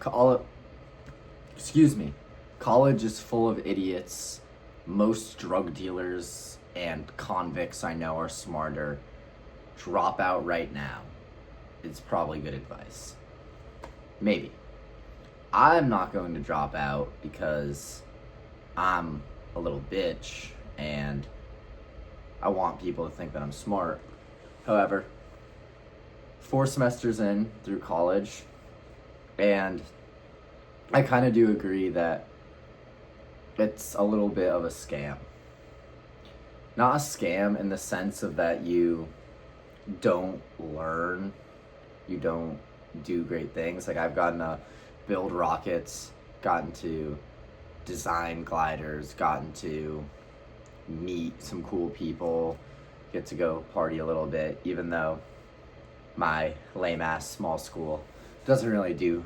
Call excuse me. College is full of idiots. Most drug dealers and convicts I know are smarter. Drop out right now. It's probably good advice. Maybe. I'm not going to drop out because I'm a little bitch and I want people to think that I'm smart. However, 4 semesters in through college, and I kind of do agree that it's a little bit of a scam. Not a scam in the sense of that you don't learn, you don't do great things. Like, I've gotten to build rockets, gotten to design gliders, gotten to meet some cool people, get to go party a little bit, even though my lame ass small school doesn't really do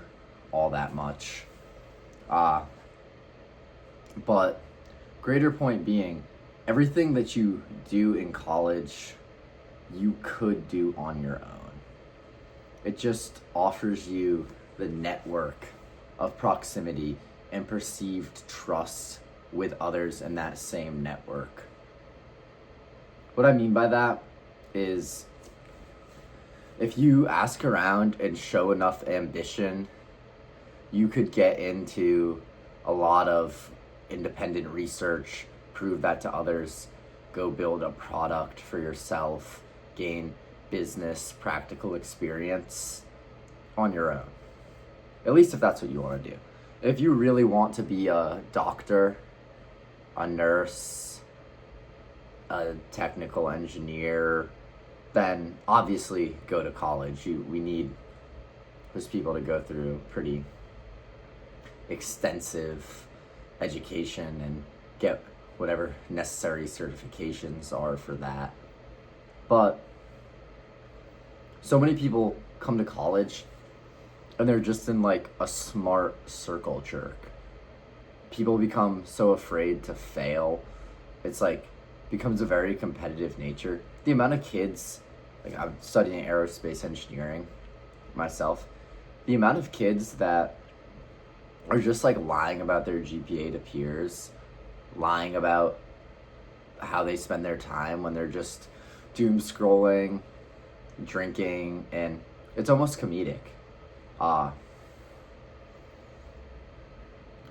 all that much. But greater point being, everything that you do in college, you could do on your own. It just offers you the network of proximity and perceived trust with others in that same network. What I mean by that is, if you ask around and show enough ambition, you could get into a lot of independent research, prove that to others, go build a product for yourself, gain business, practical experience on your own. At least if that's what you want to do. If you really want to be a doctor, a nurse, a technical engineer, then obviously go to college. We need those people to go through pretty extensive education and get whatever necessary certifications are for that. But so many people come to college and they're just in like a smart circle jerk. People become so afraid to fail. It's like becomes a very competitive nature. The amount of kids, like, I'm studying aerospace engineering myself, the amount of kids that are just like lying about their GPA to peers, lying about how they spend their time when they're just doom scrolling, drinking, and it's almost comedic. A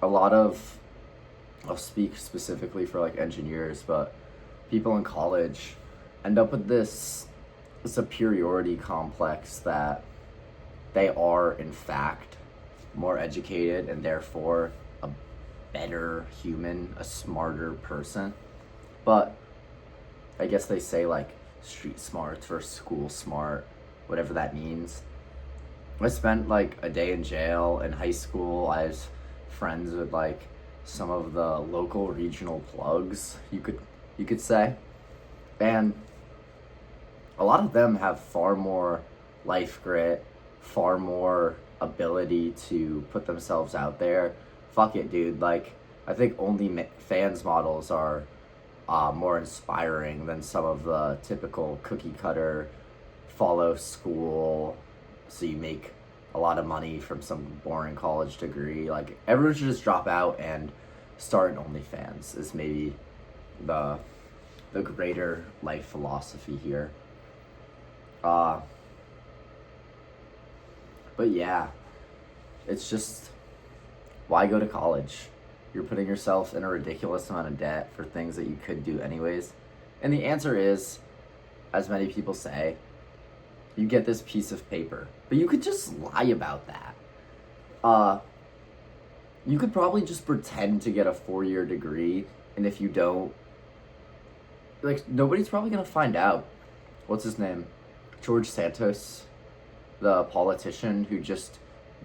lot of, I'll speak specifically for like engineers, but people in college end up with this superiority complex that they are in fact more educated and therefore a better human, a smarter person. But I guess they say like street smarts versus school smart, whatever that means. I spent like a day in jail in high school. I was friends with like some of the local regional plugs, you could say. And a lot of them have far more life grit, far more ability to put themselves out there. Fuck it, dude. Like, I think OnlyFans models are more inspiring than some of the typical cookie cutter follow school so you make a lot of money from some boring college degree. Like, everyone should just drop out and start an OnlyFans is maybe the greater life philosophy here. But yeah, it's just, why go to college? You're putting yourself in a ridiculous amount of debt for things that you could do anyways. And the answer is, as many people say, you get this piece of paper. But you could just lie about that. You could probably just pretend to get a 4-year degree, and if you don't, like, nobody's probably gonna find out. What's his name? George Santos, the politician who just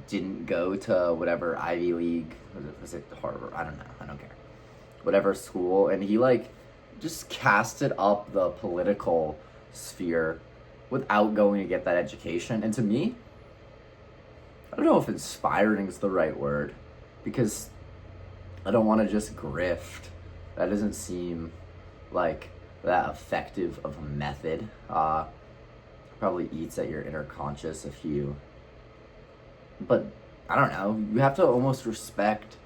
didn't go to whatever Ivy League, was it Harvard? I don't know, I don't care. Whatever school, and he like just casted up the political sphere without going to get that education. And to me, I don't know if inspiring is the right word, because I don't want to just grift. That doesn't seem like that effective of a method. Probably eats at your inner conscious if you, but I don't know, you have to almost respect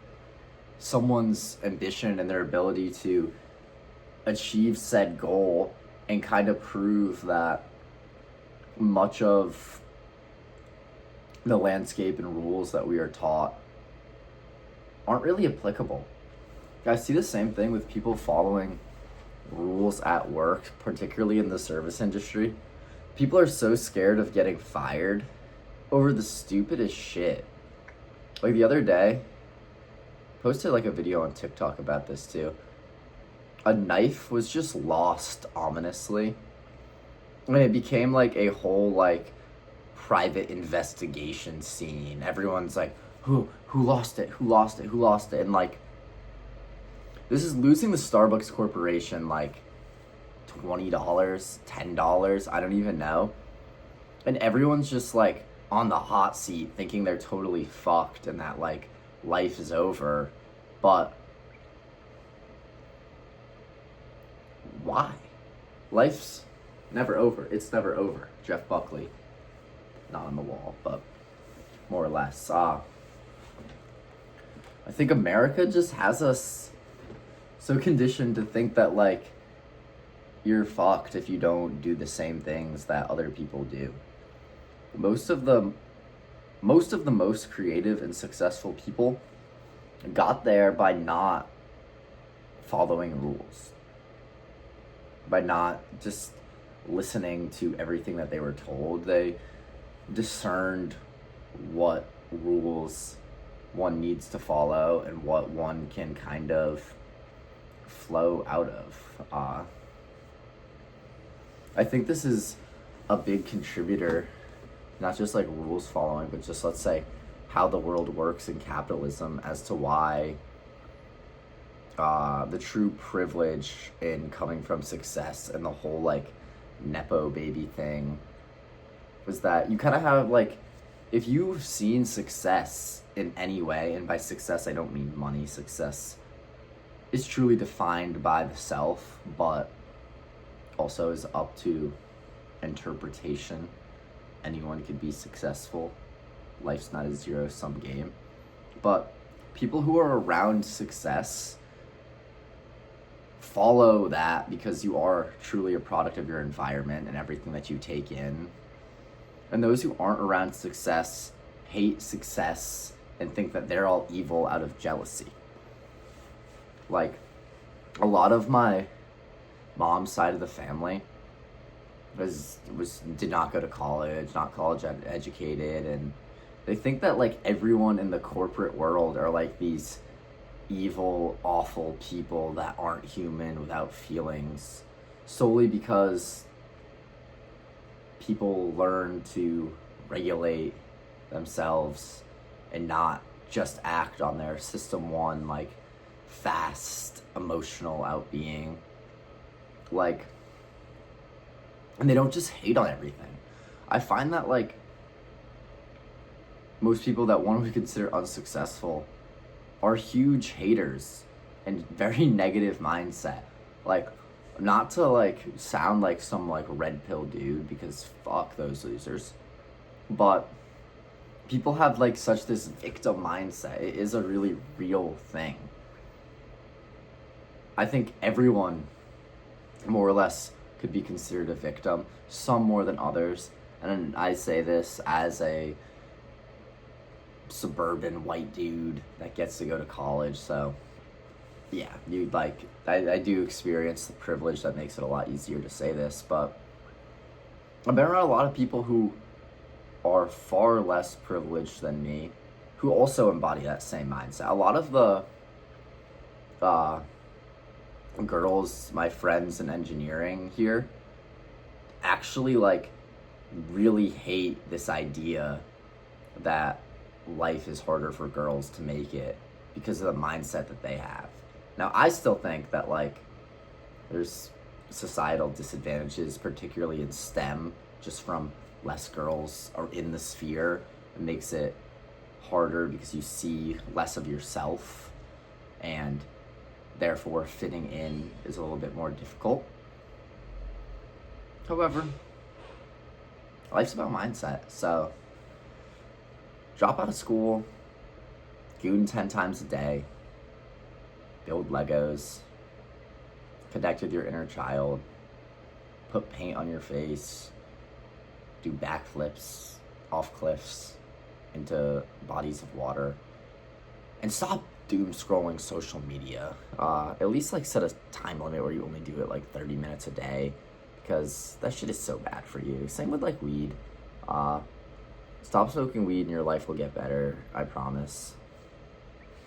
someone's ambition and their ability to achieve said goal and kind of prove that much of the landscape and rules that we are taught aren't really applicable. I see the same thing with people following rules at work, particularly in the service industry. People are so scared of getting fired over the stupidest shit. Like the other day, posted like a video on TikTok about this too. A knife was just lost ominously, and it became like a whole like private investigation scene. Everyone's like, who lost it? Who lost it? Who lost it? And like, this is losing the Starbucks Corporation like $20, $10, I don't even know. And everyone's just like on the hot seat thinking they're totally fucked and that like life is over. But why? Life's never over. It's never over. Jeff Buckley. Not on the wall, but more or less. I think America just has us so conditioned to think that like you're fucked if you don't do the same things that other people do. Most of the most creative and successful people got there by not following rules, by not just listening to everything that they were told. They discerned what rules one needs to follow and what one can kind of flow out of. I think this is a big contributor, not just like rules following, but just let's say how the world works in capitalism, as to why the true privilege in coming from success and the whole like Nepo baby thing is that you kind of have like, if you've seen success in any way, and by success I don't mean money, success is truly defined by the self, but also is up to interpretation. Anyone could be successful. Life's not a zero-sum game. But people who are around success follow that because you are truly a product of your environment and everything that you take in. And those who aren't around success hate success and think that they're all evil out of jealousy. Like, a lot of my mom's side of the family did not go to college, not college educated, and they think that like everyone in the corporate world are like these evil, awful people that aren't human, without feelings, solely because people learn to regulate themselves and not just act on their system one like fast emotional outbeing. Like, and they don't just hate on everything. I find that like most people that one would consider unsuccessful are huge haters and very negative mindset. Like, not to like sound like some like red pill dude, because fuck those losers, but people have like such this victim mindset. It is a really real thing. I think everyone more or less could be considered a victim, some more than others. And I say this as a suburban white dude that gets to go to college, so yeah, you like, I do experience the privilege that makes it a lot easier to say this, but I've been around a lot of people who are far less privileged than me, who also embody that same mindset. A lot of the girls, my friends in engineering here, actually like really hate this idea that life is harder for girls to make it because of the mindset that they have. Now, I still think that like there's societal disadvantages, particularly in STEM, just from less girls are in the sphere. It makes it harder because you see less of yourself, and therefore fitting in is a little bit more difficult. However, life's about mindset, so Drop out of school, goon 10 times a day, build Legos, connect with your inner child, put paint on your face, do backflips off cliffs into bodies of water, and stop doom scrolling social media. At least like set a time limit where you only do it like 30 minutes a day, because that shit is so bad for you. Same with like weed. Stop smoking weed and your life will get better, I promise.